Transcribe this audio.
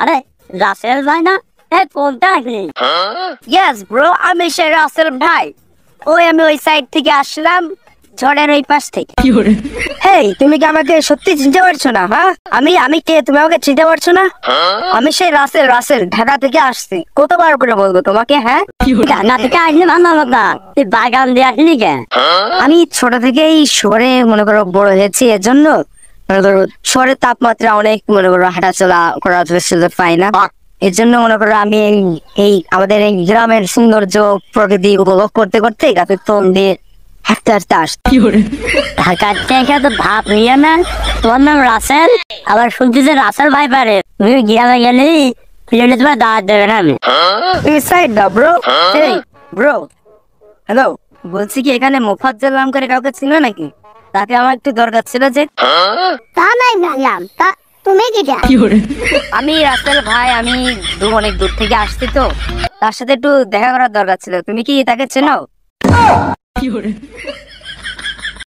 আরে রাসেল ভাই না? কোনটা নাকি? ইয়েস ব্রো, আমি সেই রাসেল ভাই। আমি ওই সাইড থেকে আসলাম, ঝড়ের ওই পাশ থেকে। হেই, তুমি কি আমাকে সত্যি চিনতে পারছো না? হ্যাঁ, আমি আমি কে, তুমি আমাকে চিনতে পারছো না? আমি সেই রাসেল রাসেল ঢাকা থেকে আসছি। কতবার করে বলবো তোমাকে? হ্যাঁ, ঢাকা থেকে আসলে ভালো হলো না, তুই বাগান দিয়ে আসলি কেন? আমি ছোট থেকেই শহরে মনে করো বড় হয়েছি, এর জন্য মনে করো শহরের তাপমাত্রা অনেক মনে করো হাঁটাচলা করার সুযোগ পাই না। এর জন্য মনে করো আমি এই আমাদের এই গ্রামের সৌন্দর্য প্রকৃতি উপভোগ করতে করতে গাছের তল দিয়ে হাঁটতে হাঁটতে আসছি। ঢাকার থেকে তো ভাব নিয়ে না, তোমার নাম রাসেল, আবার শুনছি যে রাসেল ভাই পারে, তুমি গ্রামে গেলে প্লেনে তোমার দাওয়াত দেবে না। আমি সাইড দাও ব্রো। এই ব্রো, হ্যালো, বলছি কি এখানে মোফাজ্জল নাম করে কাউকে ছিল নাকি? তাকে আমার একটু দরকার ছিল যে। তা নাই জানলাম, তা তুমি কি জানো? আমি রাসেল ভাই, আমি অনেক দূর থেকে আসছি তো, তার সাথে একটু দেখা করার দরকার ছিল। তুমি কি তাকে চেনো?